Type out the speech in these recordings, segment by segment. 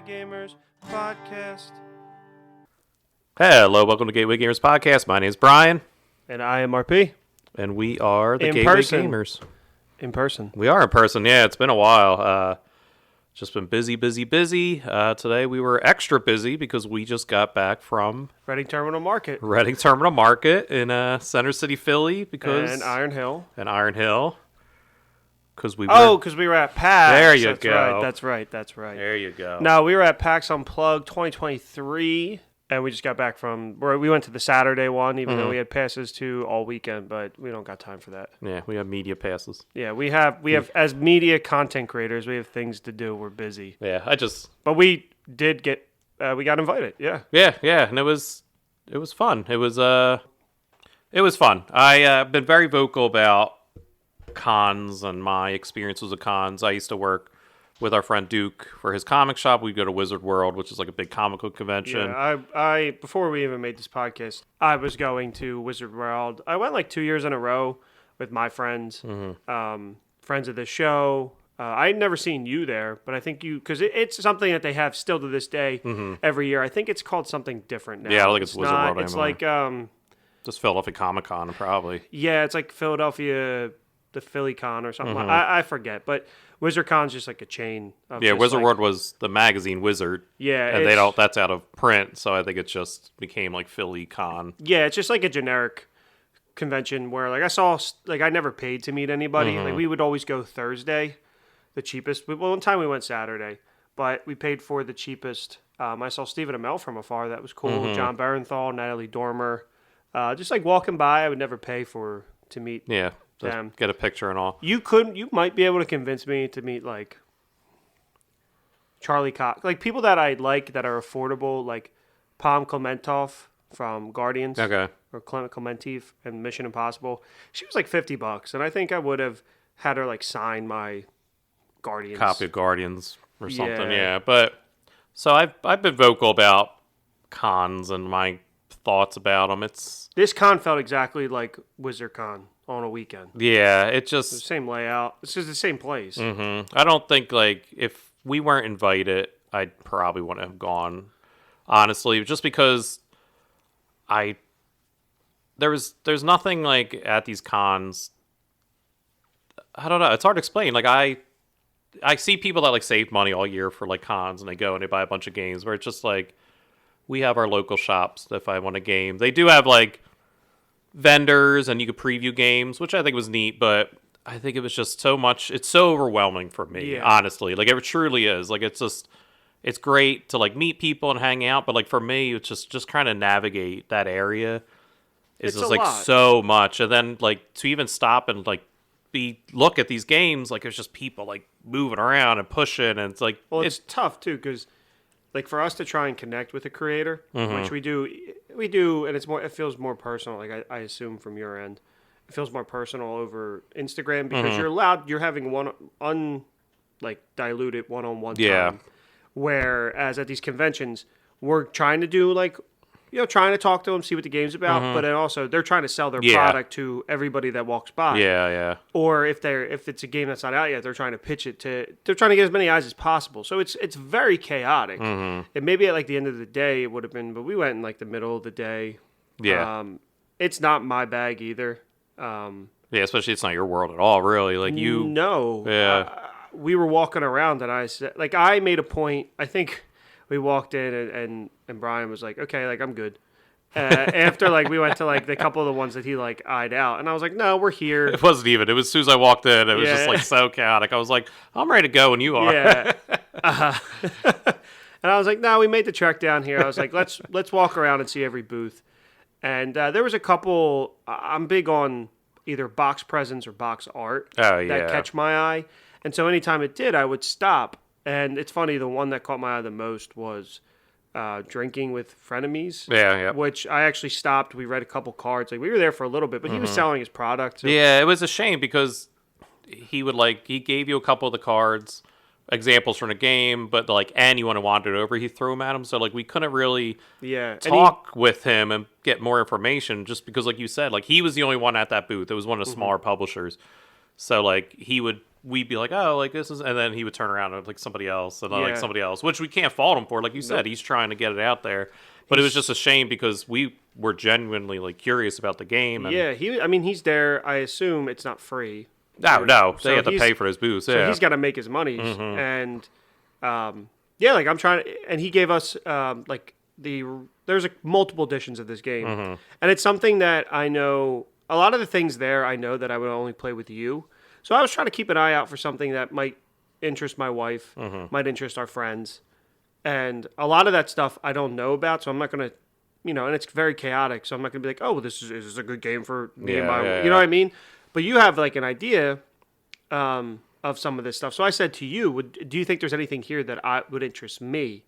Gateway Gamers Podcast. Hello, welcome to Gateway Gamers Podcast. My name is Bryan. And I am RP. And we are the In Gateway person. Gamers. In person. We are in person, yeah. It's been a while. Just been busy. Today we were extra busy because we just got back from Reading Terminal Market. Reading Terminal Market in Center City, Philly. And Iron Hill. Because we were at PAX. There you go. That's right. There you go. No, we were at PAX Unplugged 2023, and we just got back we went to the Saturday one, even though we had passes to all weekend, but we don't got time for that. Yeah, we have media passes. Yeah, we have as media content creators, we have things to do. We're busy. Yeah, But we did get, we got invited, yeah. Yeah, and it was fun. It was fun. I've been very vocal about cons and my experiences with cons. I used to work with our friend Duke for his comic shop. We'd go to Wizard World, which is like a big comic book convention. Yeah, I before we even made this podcast, I was going to Wizard World. I went like 2 years in a row with my friends, friends of the show. I'd never seen you there, but I think because it's something that they have still to this day every year. I think it's called something different now. Yeah, I don't think it's Wizard World It's anymore. like just Philadelphia Comic Con, probably. Yeah, it's like Philadelphia, the Philly Con or something. I forget, but Wizard Con's just like a chain. Yeah, Wizard World was the magazine Wizard. Yeah, and that's out of print, so I think it just became like Philly Con. Yeah, it's just like a generic convention where I never paid to meet anybody. Like we would always go Thursday, the cheapest. Well, one time we went Saturday, but we paid for the cheapest. I saw Stephen Amell from afar. That was cool. John Barenthal, Natalie Dormer. Just like walking by, I would never pay to meet. Yeah. Them. Get a picture and all. You might be able to convince me to meet like Charlie Cox, like people that I like that are affordable, like Pam Klementov from Guardians, or Clement Klementif and Mission Impossible. She was like $50, and I think I would have had her like sign my Guardians copy of Guardians or something. Yeah. But so I've been vocal about cons and my thoughts about them. This con felt exactly like Wizard Con on a weekend. Yeah, it just... the same layout. It's just the same place. I don't think, like, if we weren't invited, I probably wouldn't have gone, honestly, just because there's nothing, like, at these cons, I don't know, it's hard to explain. Like, I see people that, like, save money all year for, like, cons, and they go and they buy a bunch of games, where it's just, like, we have our local shops if I want a game. They do have, like, vendors and you could preview games, which I think was neat, but I think it was just so much. It's so overwhelming for me, honestly. Like, it truly is. Like, it's great to, like, meet people and hang out, but, like, for me, it's just trying to navigate that area is just, like, so much. And then, like, to even stop and, like, look at these games, like, there's just people, like, moving around and pushing, and it's, like... Well, it's tough, too, because... like for us to try and connect with a creator, which we do, and it feels more personal. Like I assume from your end, it feels more personal over Instagram because you're having diluted one-on-one time. Whereas at these conventions, we're trying to do trying to talk to them, see what the game's about, but then also they're trying to sell their product to everybody that walks by. Yeah. Or if it's a game that's not out yet, they're trying to pitch it they're trying to get as many eyes as possible. So it's very chaotic. And maybe at like the end of the day it would have been, but we went in like the middle of the day. Yeah. It's not my bag either. Yeah, especially it's not your world at all, really. Like you. No. Yeah. We were walking around and I said, like, I made a point. I think we walked in and Bryan was like, okay, like, I'm good. After, like, we went to, like, the couple of the ones that he, like, eyed out. And I was like, no, we're here. It wasn't even. It was as soon as I walked in, it was just, like, so chaotic. I was like, I'm ready to go when you are. Yeah. And I was like, no, we made the trek down here. I was like, let's walk around and see every booth. And there was a couple, I'm big on either box presents or box art that catch my eye. And so anytime it did, I would stop. And it's funny, the one that caught my eye the most was Drinking with Frenemies. Yeah. Which I actually stopped. We read a couple cards. Like, we were there for a little bit, but he was selling his product. So. Yeah, it was a shame because he gave you a couple of the cards, examples from the game, but and you want to wander it over, he threw them at him. So we couldn't really talk with him and get more information just because, like you said, he was the only one at that booth. It was one of the smaller publishers. So he would we'd be like, oh, like this is, and then he would turn around and like somebody else, and then like Yeah. somebody else, which we can't fault him for. Like you said, he's trying to get it out there, but it was just a shame because we were genuinely like curious about the game. And, Yeah, I mean, he's there. I assume it's not free. no, So they have to he's- pay for his booths. So Yeah, he's got to make his money, and yeah, like I'm trying to, and he gave us like there's multiple editions of this game, and it's something that I know a lot of the things there. I know that I would only play with you, so I was trying to keep an eye out for something that might interest my wife, might interest our friends, and a lot of that stuff I don't know about, so I'm not gonna. And it's very chaotic, so I'm not gonna be like, "Oh, is this a good game for me and my," you know what I mean? But you have like an idea of some of this stuff. So I said to you, do you think there's anything here that would interest me?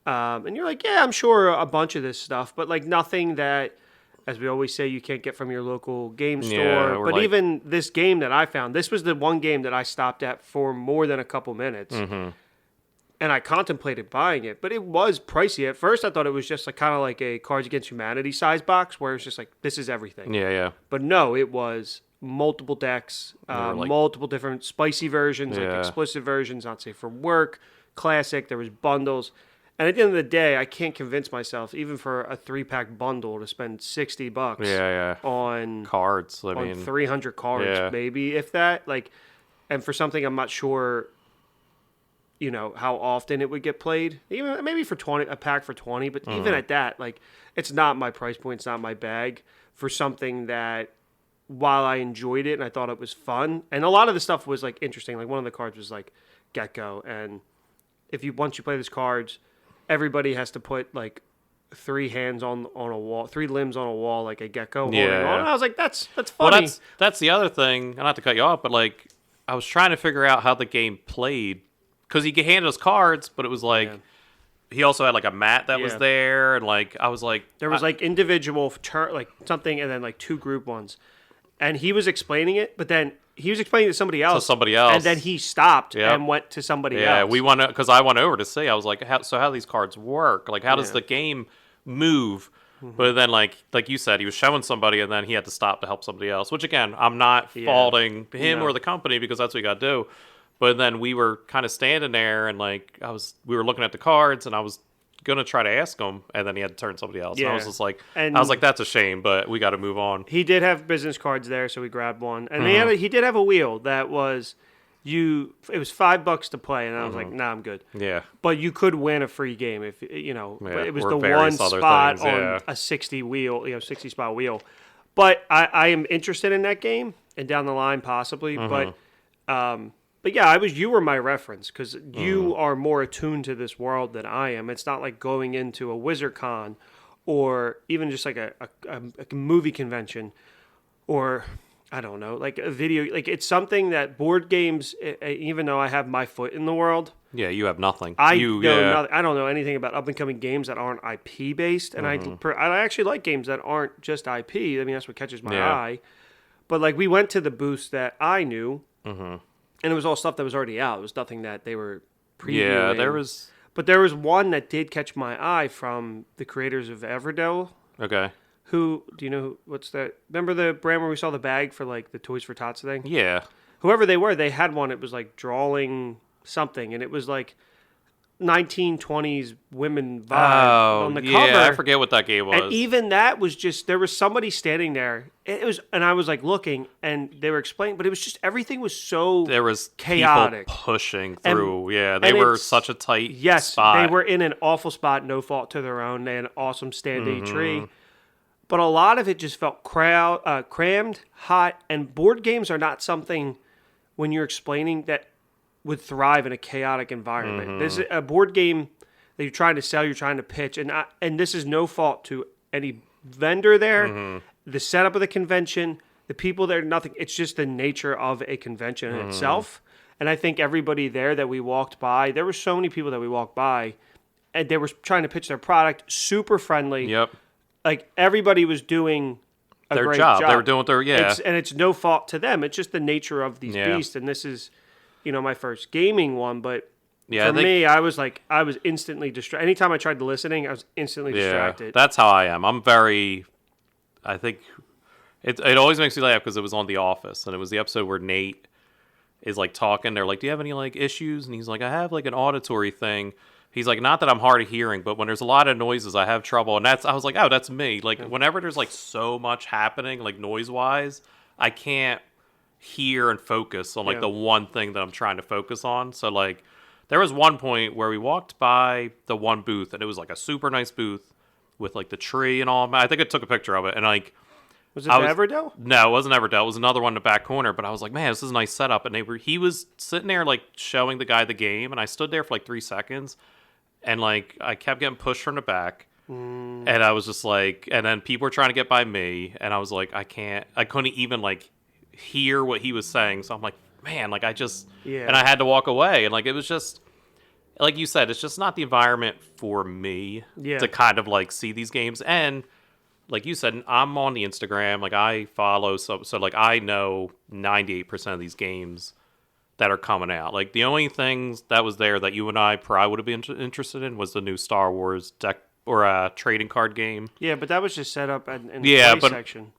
And you're like, yeah, I'm sure a bunch of this stuff, but like nothing that, as we always say, you can't get from your local game store. But like, even this game that I found, this was the one game that I stopped at for more than a couple minutes. And I contemplated buying it, but it was pricey. At first, I thought it was just like kind of like a Cards Against Humanity size box where it's just like, this is everything. Yeah. But no, it was multiple decks, multiple different spicy versions, like explicit versions, not safe for work, classic. There was bundles. And at the end of the day, I can't convince myself, even for a 3-pack bundle, to spend $60 on cards. I on mean, 300 cards, maybe, if that. Like, and for something I'm not sure how often it would get played. Even maybe for 20, a pack for 20, but even at that, like, it's not my price point, it's not my bag for something that, while I enjoyed it and I thought it was fun, and a lot of the stuff was like interesting. Like one of the cards was like Gecko, and once you play these cards, everybody has to put like 3 hands on a wall, 3 limbs on a wall, like a gecko holding on. And I was like, that's funny. Well, that's the other thing. Not to cut you off, but like I was trying to figure out how the game played. Because he handed us cards, but it was like he also had like a mat that was there, and like I was like there was like individual like something, and then like 2 group ones, and he was explaining it, but then he was explaining to somebody else, and then he stopped and went to somebody else. Yeah, we went because I went over to see. I was like, how do these cards work? Like, how does the game move? But then, like you said, he was showing somebody, and then he had to stop to help somebody else. Which again, I'm not faulting him or the company because that's what you got to do. But then we were kind of standing there, and like we were looking at the cards, and I was gonna try to ask him, and then he had to turn to somebody else. And I was just like, that's a shame, but we got to move on. He did have business cards there, so we grabbed one, and he did have a wheel that was it was $5 to play, and I was like, nah, I'm good. Yeah, but you could win a free game if but it was the one spot on a 60 wheel, 60 spot wheel. But I am interested in that game and down the line possibly, But yeah, you were my reference because you are more attuned to this world than I am. It's not like going into a WizardCon or even just like a movie convention or I don't know, like a video. Like it's something that board games, even though I have my foot in the world. Yeah, you have nothing. I don't know anything about up and coming games that aren't IP based, and I actually like games that aren't just IP. I mean, that's what catches my eye. But like we went to the booths that I knew. And it was all stuff that was already out. It was nothing that they were previewing. Yeah, there was... But there was one that did catch my eye from the creators of Everdell. Okay. Do you know, what's that? Remember the brand where we saw the bag for, like, the Toys for Tots thing? Yeah. Whoever they were, they had one. It was, like, drawing something. And it was, like, 1920s women vibe on the cover. Yeah, I forget what that game was. And even that was just, there was somebody standing there. And I was like looking, and they were explaining, but it was just, everything was so there was chaotic. People pushing through. They were such a tight spot. They were in an awful spot, no fault to their own. They had an awesome standee tree. But a lot of it just felt crammed, hot, and board games are not something, when you're explaining, that would thrive in a chaotic environment. This is a board game that you're trying to sell, you're trying to pitch, and this is no fault to any vendor there, the setup of the convention, the people there, nothing. It's just the nature of a convention in itself. And I think everybody there that we walked by, there were so many people that we walked by, and they were trying to pitch their product, super friendly. Yep. Like everybody was doing their great job. They were doing their and it's no fault to them. It's just the nature of these beasts, and this is, my first gaming one, but for me, I was instantly distracted. Anytime I tried to listening, I was instantly distracted. That's how I am. I think it always makes me laugh because it was on The Office, and it was the episode where Nate is like talking. They're like, "Do you have any like issues?" And he's like, "I have like an auditory thing." He's like, "Not that I'm hard of hearing, but when there's a lot of noises, I have trouble." And I was like, "Oh, that's me." Like whenever there's like so much happening, like noise wise, I can't hear and focus on like the one thing that I'm trying to focus on. So like, there was one point where we walked by the one booth, and it was like a super nice booth with like the tree and all. I think I took a picture of it, and like. Was it the Everdell? No, it wasn't Everdell. It was another one in the back corner. But I was like, man, this is a nice setup. And he was sitting there like showing the guy the game, and I stood there for like 3 seconds, and like I kept getting pushed from the back, and I was just like, and then people were trying to get by me, and I was like, I couldn't even like hear what he was saying. So I'm like, man, like and I had to walk away, and like it was just. Like you said, it's just not the environment for me to kind of like see these games. And like you said, I'm on the Instagram. Like I follow, so like I know 98% of these games that are coming out. Like the only things that was there that you and I probably would have been interested in was the new Star Wars deck or trading card game. Yeah, but that was just set up in the play section.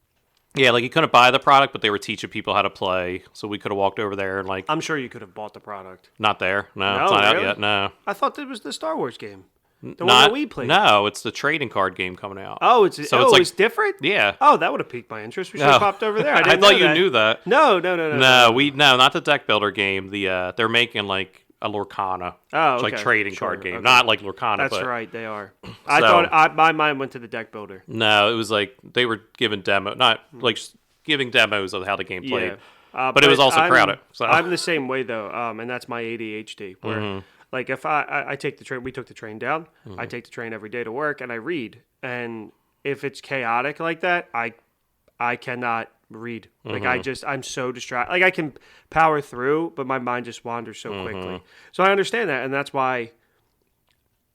Yeah, like you couldn't buy the product, but they were teaching people how to play. So we could have walked over there and like. I'm sure you could have bought the product. Not there. No, it's not out yet. No. I thought that was the Star Wars game. The one that we played. No, it's the trading card game coming out. Oh, it's like, different? Yeah. Oh, that would have piqued my interest. We should have popped over there. I thought you knew that. No. No, not the deck builder game. They're making like a Lorcana. Oh, okay. Like trading card game. Okay. Not like Lorcana. That's right, they are. I thought my mind went to the deck builder. No, it was like they were giving giving demos of how the game played. Yeah. But it was also crowded. So. I'm the same way though, and that's my ADHD. Where like if I take the train, we took the train down. I take the train every day to work, and I read. And if it's chaotic like that, I cannot read. Like I'm so distracted. Like I can power through, but my mind just wanders so quickly. So I understand that, and that's why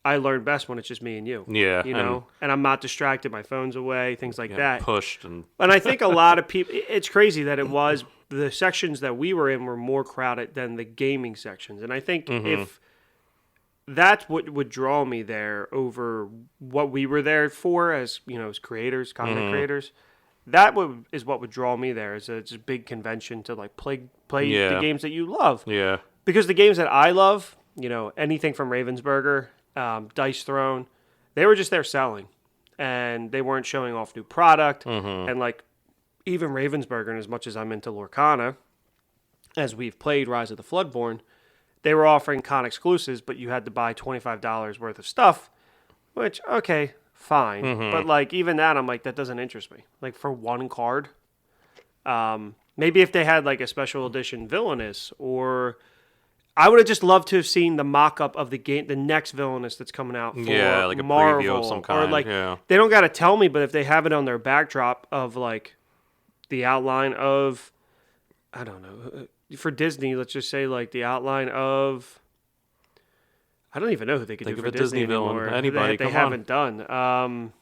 I learn best when it's just me and you. Yeah. You know? And I'm not distracted. My phone's away, things like that. Pushed. And I think a lot of people, it's crazy that the sections that we were in were more crowded than the gaming sections. And I think if that's what would draw me there over what we were there for as, as creators, content creators, is what would draw me there. It's a big convention to like play the games that you love. Yeah. Because the games that I love, anything from Ravensburger, Dice Throne, they were just there selling, and they weren't showing off new product. And like even Ravensburger, and as much as I'm into Lorcana, as we've played Rise of the Floodborn, they were offering con exclusives, but you had to buy $25 worth of stuff, which okay, fine, but like even that, I'm like, that doesn't interest me. Like for one card, maybe if they had like a special edition Villainous, or I would have just loved to have seen the mock-up of the game, the next Villainous that's coming out for like Marvel, a preview of some kind. Or like they don't got to tell me, but if they have it on their backdrop of like the outline of, I don't know, for Disney, let's just say like the outline of, I don't even know who they could do for Disney anymore. Villain. Anybody, they haven't done.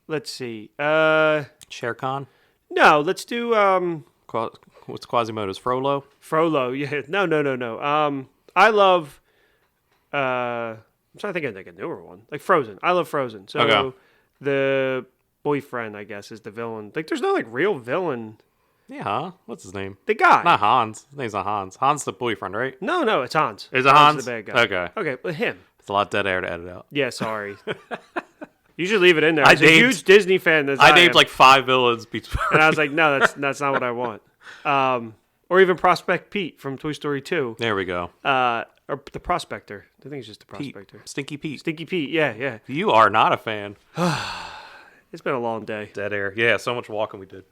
Let's see. Shere Khan? No, let's do. What's Quasimodo's? Frollo? Frollo, yeah. No. I love. I'm trying to think of like a newer one, like Frozen. I love Frozen. So the boyfriend, I guess, is the villain. Like, there's no like real villain. Yeah, huh? What's his name? The guy. Not Hans. His name's not Hans. Hans the boyfriend, right? No, it's Hans. Is it Hans? Hans the bad guy. Okay, but him. It's a lot of dead air to edit out. Yeah, sorry. You should leave it in there. I'm a huge Disney fan. I named like 5 villains. And I was like, no, that's not what I want. Or even Prospect Pete from Toy Story 2. There we go. Or the Prospector. I think it's just the Prospector. Stinky Pete. Stinky Pete, yeah. You are not a fan. It's been a long day. Dead air. Yeah, so much walking we did.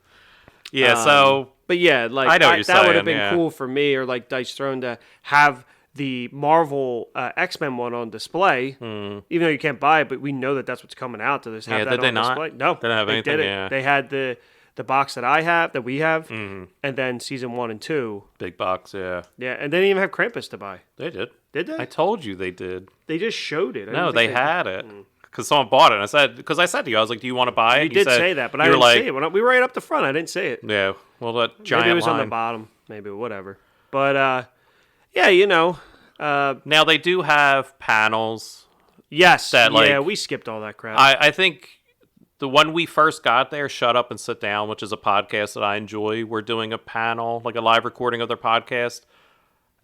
Yeah, But yeah, like I know what you're that saying, would have been cool for me, or like Dice Throne, to have the Marvel X-Men one on display, even though you can't buy it, but we know that that's what's coming out to this. Have that on display. No, they didn't have anything. Did it. Yeah. They had the box that we have, and then season 1 and 2. Big box, yeah. Yeah, and they didn't even have Krampus to buy. They did. Did they? I told you they did. They just showed it. No, they had it. Because someone bought it. And I said to you, I was like, do you want to buy it? You did say that, but I didn't see it. We were right up the front. I didn't see it. Yeah, well, that giant maybe it was line. on the bottom. Maybe, whatever. But, yeah, now, they do have panels. Yes. That, yeah, we skipped all that crap. I think when we first got there, Shut Up and Sit Down, which is a podcast that I enjoy, we're doing a panel, like a live recording of their podcast.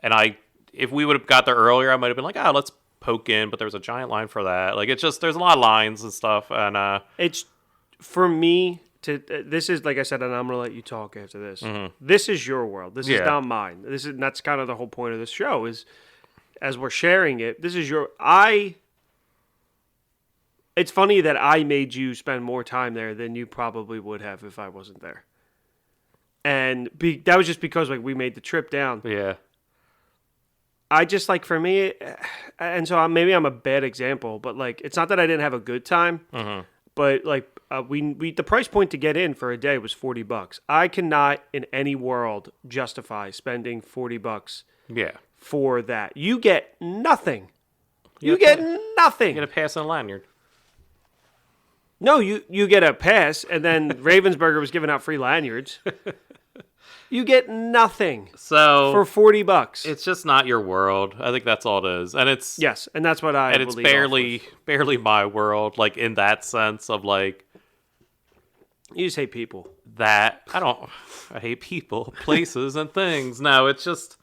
And if we would have got there earlier, I might have been like, let's poke in, but there was a giant line for that. Like, it's just, there's a lot of lines and stuff. And it's, for me, this is, like I said, and I'm going to let you talk after this. This is your world. This is not mine. That's kind of the whole point of this show is, as we're sharing it, this is it's funny that I made you spend more time there than you probably would have if I wasn't there. And that was just because like we made the trip down. Yeah. I just like, for me, and so maybe I'm a bad example, but like, it's not that I didn't have a good time, but like the price point to get in for a day was $40. I cannot in any world justify spending $40 for that. You get nothing. You get nothing. You get a pass and a lanyard. No, you get a pass, and then Ravensburger was giving out free lanyards. You get nothing. So for $40, it's just not your world. I think that's all it is, and it's and that's what I. And it's barely my world, like in that sense of like. You just hate people. I hate people, places, and things. No, it's just.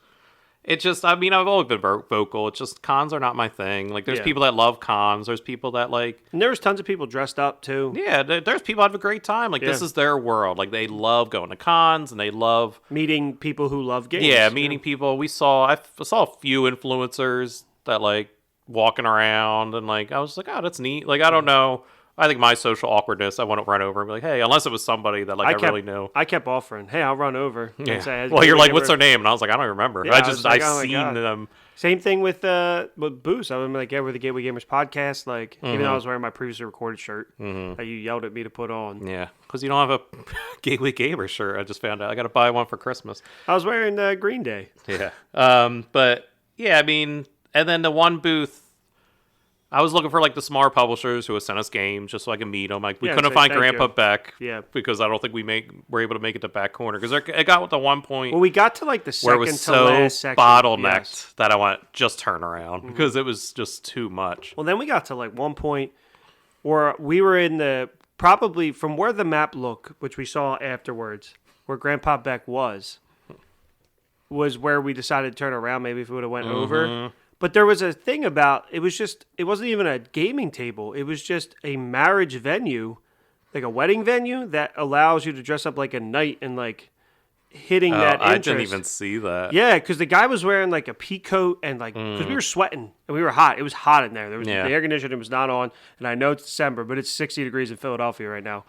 I mean, I've always been vocal. It's just cons are not my thing. Like, there's people that love cons. There's people that like. And there's tons of people dressed up too. Yeah, there's people that have a great time. Like, this is their world. Like, they love going to cons and they love meeting people who love games. Yeah, meeting people. I saw a few influencers that like walking around and like I was like, oh, that's neat. Like, I don't know. I think my social awkwardness, I want to run over and be like, hey, unless it was somebody that like I really knew. I kept offering, hey, I'll run over. Yeah. Say, well, you're like, what's their name? And I was like, I don't remember. Yeah, I seen them. Same thing with Boost. I was like, we're the Gateway Gamers podcast. Like, even though I was wearing my previously recorded shirt that you yelled at me to put on. Yeah, because you don't have a Gateway Gamers shirt. I just found out. I got to buy one for Christmas. I was wearing Green Day. Yeah. But yeah, I mean, and then the one booth. I was looking for like the smaller publishers who would send us games just so I could meet them. Like we couldn't find Grandpa Beck, because I don't think were able to make it to back corner because it got to one point. Well, we got to like the second where it was to last section, bottlenecked that I went just turn around because it was just too much. Well, then we got to like one point where we were in probably from where the map looked, which we saw afterwards, where Grandpa Beck was where we decided to turn around. Maybe if we would have went over. But there was a thing about, it wasn't even a gaming table. It was just a marriage venue, like a wedding venue that allows you to dress up like a knight and like hitting that interest. I didn't even see that. Yeah, because the guy was wearing like a pea coat and like, because we were sweating and we were hot. It was hot in there. The air conditioning was not on. And I know it's December, but it's 60 degrees in Philadelphia right now.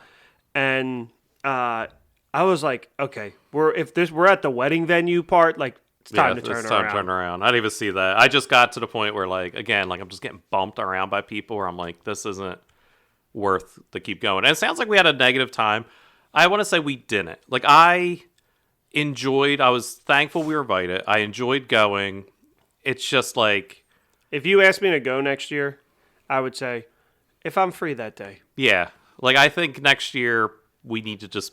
And I was like, okay, we're at the wedding venue part, like, it's time to turn around. I didn't even see that. I just got to the point where, like, again, like I'm just getting bumped around by people where I'm like, this isn't worth to keep going. And it sounds like we had a negative time. I want to say we didn't. Like, I was thankful we were invited. I enjoyed going. It's just like. If you asked me to go next year, I would say, if I'm free that day. Yeah. Like, I think next year we need to just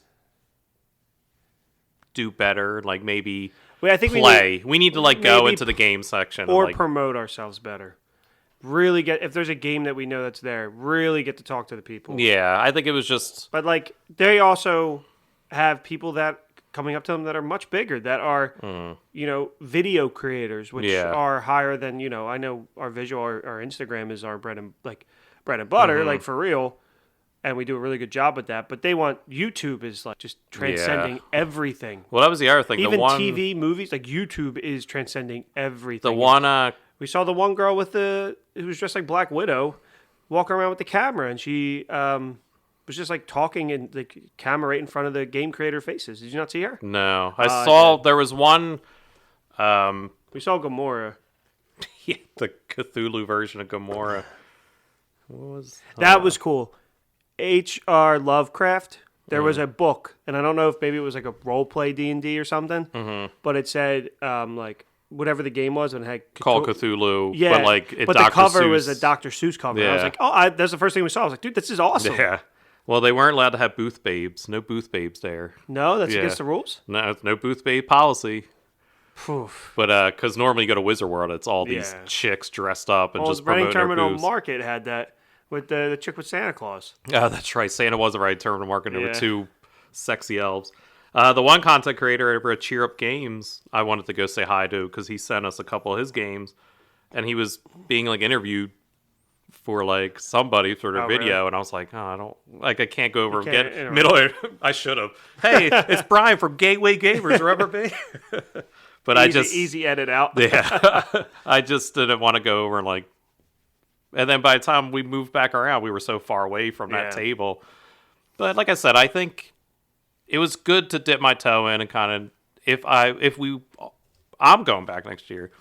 do better. Like, maybe. I think we need to like go into the game section or and, like, promote ourselves better. Really if there's a game that we know that's there, really get to talk to the people. Yeah, I think it was just. But like they also have people that coming up to them that are much bigger, that are video creators, which are higher than I know our visual, our Instagram is our bread and butter, like for real. And we do a really good job with that. But they want YouTube is like just transcending everything. Well, that was the other thing. Even TV, movies, like YouTube is transcending everything. We saw the one girl who was dressed like Black Widow walking around with the camera, and she was just like talking in the camera right in front of the game creator faces. Did you not see her? No, I saw there was one. We saw Gamora. Yeah, the Cthulhu version of Gamora. That was cool. H.R. Lovecraft, there was a book, and I don't know if maybe it was like a role-play D&D or something, but it said, like, whatever the game was, and it had Call Cthulhu, yeah, but the cover was a Dr. Seuss cover. Yeah. I was like, that's the first thing we saw. I was like, dude, this is awesome. Yeah. Well, they weren't allowed to have booth babes. No booth babes there. No, that's against the rules? No booth babe policy. Oof. But because normally you go to Wizard World, it's all these chicks dressed up and just promoting their Terminal booths. Market had that. with the chick with Santa Claus. Oh, that's right. Santa was the right term to market. There were Yeah. 2 sexy elves. The one content creator over at Cheer Up Games, I wanted to go say hi to because he sent us a couple of his games, and he was being like interviewed for like somebody for their video, really? and I was like, oh, I can't go over and can't get interrupt. middle. I should have. Hey, it's Bryan from Gateway Gamers. Remember me? But I just easy edit out. yeah, I just didn't want to go over and like. And then by the time we moved back around, we were so far away from that table. But like I said, I think it was good to dip my toe in and kind of I'm going back next year.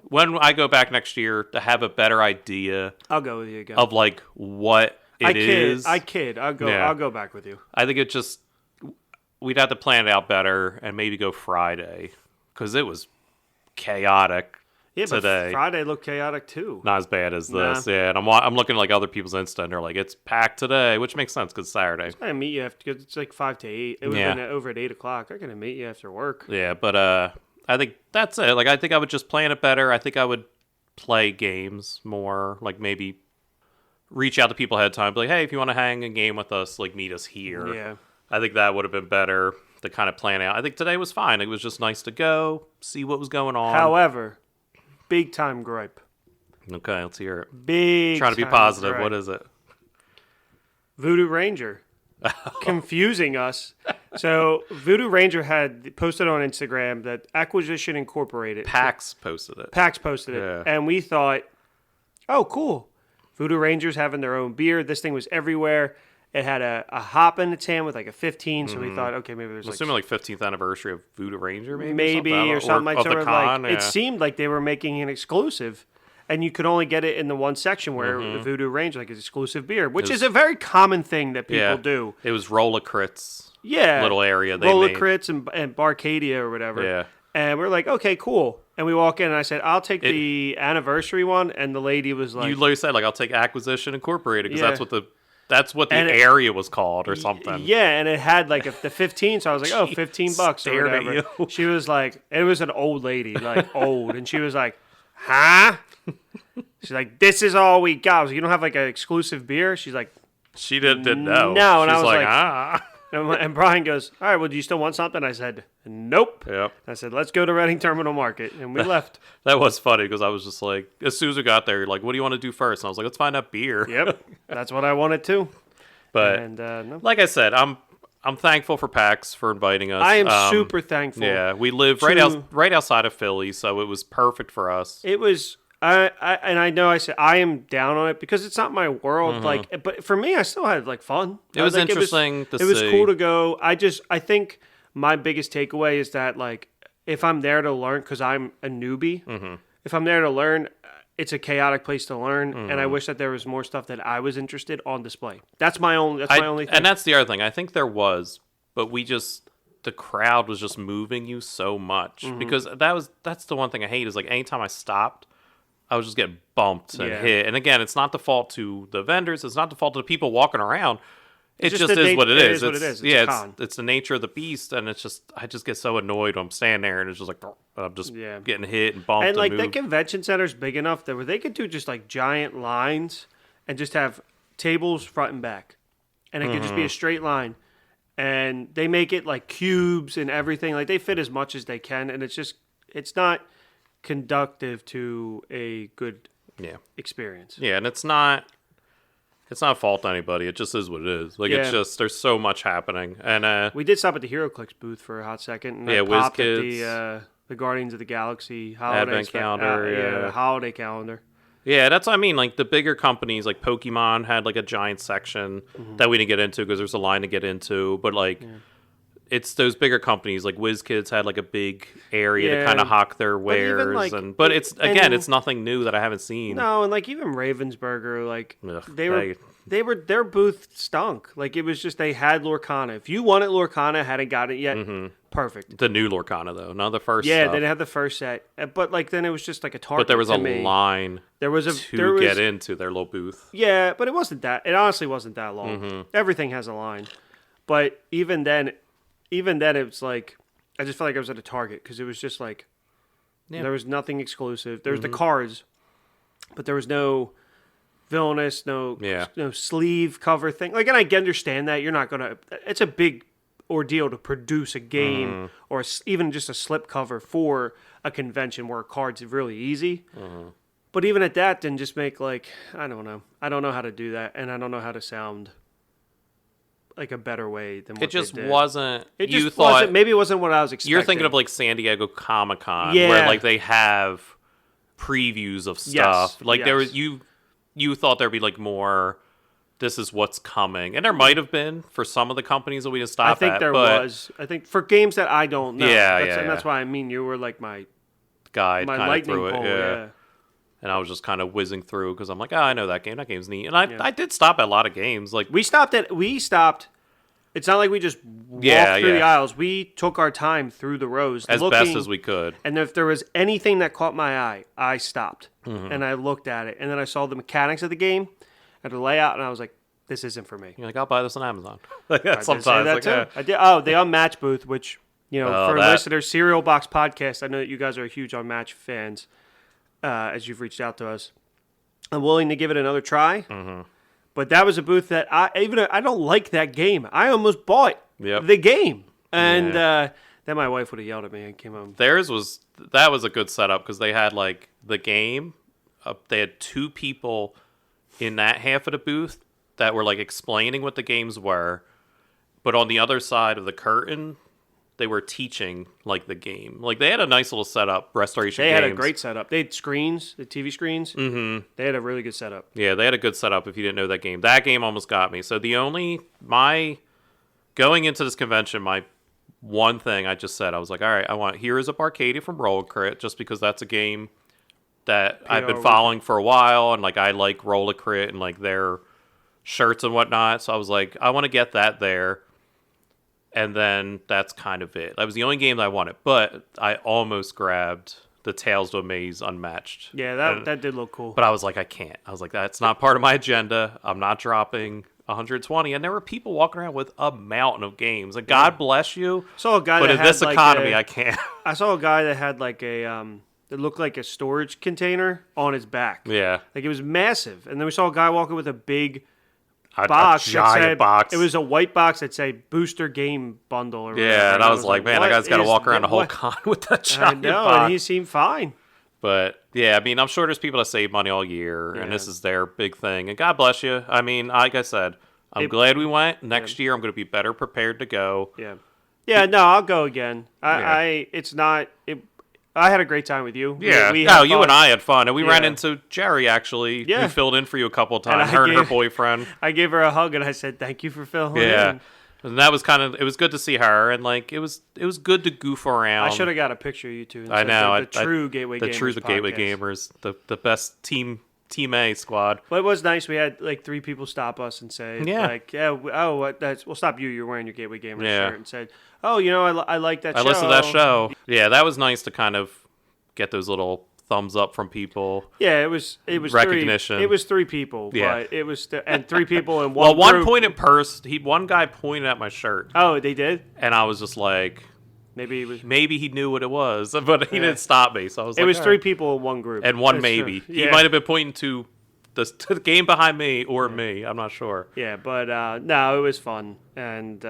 When I go back next year to have a better idea I'll go with you again. of like what it is. I kid. I'll go. Yeah. I'll go back with you. I think we'd have to plan it out better and maybe go Friday because it was chaotic. Yeah, but today. Friday looked chaotic too. Not as bad as this, yeah. And I'm looking at like other people's Insta, and they're like, it's packed today, which makes sense because it's Saturday. I meet you after because it's like 5 to 8. It would have been over at 8 o'clock. I'm gonna meet you after work. Yeah, but I think that's it. Like, I think I would just plan it better. I think I would play games more. Like maybe reach out to people ahead of time, be like, hey, if you want to hang a game with us, like meet us here. Yeah. I think that would have been better to kind of plan out. I think today was fine. It was just nice to go see what was going on. However, big time gripe. Okay, let's hear it. Big. Trying to be time positive. gripe. What is it? Voodoo Ranger. Confusing us. So Voodoo Ranger had posted on Instagram that Acquisition Incorporated. PAX posted it. PAX posted it. Yeah. And we thought, oh, cool. Voodoo Rangers having their own beer. This thing was everywhere. It had a hop in its hand with like a 15. So we thought, okay, maybe there's I'm like assuming like 15th anniversary of Voodoo Ranger, maybe or or something like of that. the con. Like, it seemed like they were making an exclusive, and you could only get it in the one section where the Voodoo Ranger, like, is exclusive beer, which is a very common thing that people do. It was Rolla-Crits. Yeah, Little area they made. Rolla-Crits and Barcadia or whatever. Yeah. And we're like, okay, cool. And we walk in, and I said, I'll take the anniversary one, and the lady was like, You literally said like I'll take Acquisition Incorporated because Yeah. that's what the And area was called or something. Yeah, and it had like the 15, so I was like, oh, $15 or stared at whatever. you. She was like, it was an old lady, like old, and she was like, huh? She's like, this is all we got. I was like, you don't have like an exclusive beer? She's like, She didn't know. No, and I She's was like, ah. and Bryan goes, all right, well, do you still want something? I said, nope. Yep. I said, let's go to Reading Terminal Market, and we left. That was funny because I was just like, as soon as we got there, you're like, what do you want to do first? And I was like, let's find out beer. Yep, that's what I wanted too. But And no. like I said, I'm thankful for PAX for inviting us. I am super thankful. Yeah, we live right outside of Philly, so it was perfect for us. It was. I know I said I am down on it because it's not my world. Like, but for me, I still had like fun. It was Like, interesting to see. It was cool to go. I think my biggest takeaway is that like if I'm there to learn because I'm a newbie, if I'm there to learn, it's a chaotic place to learn, and I wish that there was more stuff that I was interested on display. That's my only. That's my only thing. And that's the other thing. I think there was, but the crowd was just moving you so much because that's the one thing I hate is like anytime I stopped, I was just getting bumped and hit. And again, it's not the fault to the vendors. It's not the fault to the people walking around. It just is what it is. What it is. It's the nature of the beast, and it's just I just get so annoyed when I'm standing there, and it's just like I'm just getting hit and bumped. And like moved. that convention center's big enough that where they could do just like giant lines and just have tables front and back, and it could just be a straight line. And they make it like cubes and everything. Like they fit as much as they can, and it's not conductive to a good experience. Yeah, and it's not a fault to anybody. It just is what it is. Like it's just there's so much happening. And we did stop at the HeroClix booth for a hot second, and I popped at the Guardians of the Galaxy holiday Advent calendar, the holiday calendar. Yeah, that's what I mean. Like the bigger companies, like Pokemon, had like a giant section that we didn't get into because there's a line to get into. But like, it's those bigger companies like WizKids had like a big area to kind of hawk their wares, like, but it's again, it's nothing new that I haven't seen. No, and like even Ravensburger, like Ugh, their booth stunk. Like it was just they had Lorcana. If you wanted Lorcana, hadn't got it yet, perfect. The new Lorcana though, not the first. Yeah, stuff. they didn't have the first set, but like then it was just like a target. But there was a me. line. There was to get into their little booth. Yeah, but it wasn't that. It honestly wasn't that long. Everything has a line, but even then, it was like I just felt like I was at a Target because it was just like there was nothing exclusive. There was the cards, but there was no villainous, no sleeve cover thing. Like, and I understand that you're not gonna. It's a big ordeal to produce a game or even just a slip cover for a convention where a card's really easy. But even at that, then just make like I don't know how to do that, and I don't know how to sound like a better way than what it just they did. wasn't. It you just thought wasn't. Maybe it wasn't what I was expecting. you're thinking of like San Diego Comic-Con, Yeah. where like they have previews of stuff. Like there was you thought there'd be like more. This is what's coming, and there might have been for some of the companies that we just stopped at. I think there was. I think for games that I don't know. And that's why I mean you were like my guide, my kind lightning of through pole. it, yeah. And I was just kind of whizzing through because I'm like, I know that game. That game's neat. And I did stop at a lot of games. Like we stopped. It's not like we just walked through the aisles. We took our time through the rows. As best as we could. And if there was anything that caught my eye, I stopped. And I looked at it. And then I saw the mechanics of the game and the layout, and I was like, this isn't for me. You're like, I'll buy this on Amazon. Sometimes. I did. Oh, the Unmatched booth, which, for listeners, Cereal Box Podcast, I know that you guys are huge Unmatched fans. As you've reached out to us, I'm willing to give it another try. But that was a booth that I don't like that game. I almost bought the game, and then my wife would have yelled at me and came home. That was a good setup because they had like the game. They had two people in that half of the booth that were like explaining what the games were, but on the other side of the curtain, they were teaching like the game. Like they had a nice little setup. Restoration. They had a great setup. They had screens, the TV screens. They had a really good setup. Yeah, they had a good setup. If you didn't know that game, that game almost got me. So my going into this convention, my one thing I just said, I was like, all right, I want Heroes of Arcadia from Roll Crit, just because that's a game that I've been following for a while, and like I like Roll Crit and like their shirts and whatnot. So I was like, I want to get that there. And then that's kind of it. That was the only game that I wanted. But I almost grabbed the Tales to Amaze Unmatched. Yeah, that did look cool. But I was like, I can't. I was like, that's not part of my agenda. I'm not dropping 120. And there were people walking around with a mountain of games. Like, God bless you. Saw a guy but that in had this like economy, I can't. I saw a guy that had like it looked like a storage container on his back. Yeah. Like it was massive. And then we saw a guy walking with a big box. A giant box. It was a white box that said Booster Game Bundle. Or whatever. Yeah, and I was like, man, that guy's got to walk around the whole con with that giant box. And he seemed fine. But, yeah, I mean, I'm sure there's people that save money all year, and this is their big thing. And God bless you. I mean, like I said, I'm glad we went. Next year, I'm going to be better prepared to go. Yeah. Yeah, no, I'll go again. I had a great time with you. Yeah. You and I had fun. And we ran into Jerry, actually, who filled in for you a couple of times, her and her boyfriend. I gave her a hug, and I said, thank you for filling in. And that was it was good to see her, and like it was good to goof around. I should have got a picture of you two. I know. The true Gateway Gamers. Gateway Gamers, the best Team A squad. Well, it was nice. We had like 3 people stop us and say, we'll stop you. You're wearing your Gateway Gamers shirt, and said, oh, I like that show. I listened to that show. Yeah, that was nice to kind of get those little thumbs up from people. Yeah, it was recognition. It was 3 people. Yeah, but it was and 3 people in one. Well, one pointed one guy pointed at my shirt. Oh, they did, and I was just like, maybe he knew what it was, but he didn't stop me. So I was. It was 3 people in one group, and one maybe he might have been pointing to the game behind me or me. I'm not sure. Yeah, but no, it was fun and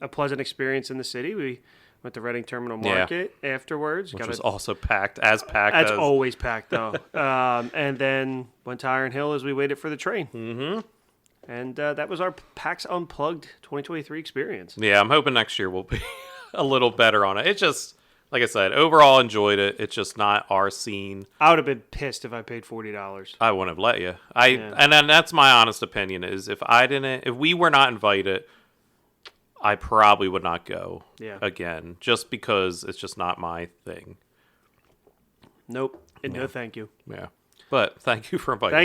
a pleasant experience in the city. We went to Reading Terminal Market afterwards. Which was also packed. That's always packed, though. And then went to Iron Hill as we waited for the train. Mm-hmm. And that was our PAX Unplugged 2023 experience. Yeah, I'm hoping next year we'll be a little better on it. It just, like I said, overall enjoyed it. It's just not our scene. I would have been pissed if I paid $40. I wouldn't have let you. And then that's my honest opinion is if we were not invited, I probably would not go again, just because it's just not my thing. Nope. And no thank you. Yeah. But thank you for inviting us.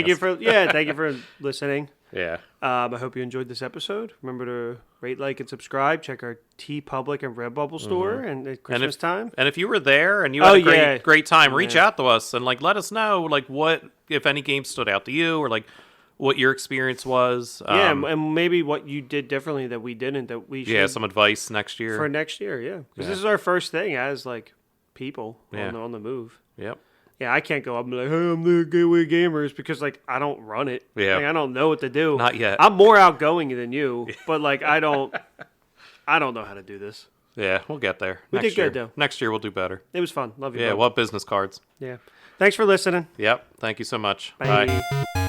Thank you for listening. Yeah. I hope you enjoyed this episode. Remember to rate, like, and subscribe. Check our TeePublic and Redbubble store and at Christmas time. And if you were there and you had a great time, reach out to us and like let us know like what, if any games stood out to you or like what your experience was. And maybe what you did differently that we didn't, that we should. Yeah, some advice next year. For next year, Because this is our first thing as, like, people on the move. Yep. Yeah, I can't go up and be like, hey, I'm the Gateway Gamers because, like, I don't run it. Yeah. Like, I don't know what to do. Not yet. I'm more outgoing than you, but, like, I don't know how to do this. Yeah, we'll get there. We Next did year. good, though. Next year we'll do better. It was fun. Love you, Yeah, bud. we'll have business cards. Yeah. Thanks for listening. Yep. Thank you so much. Bye. Bye.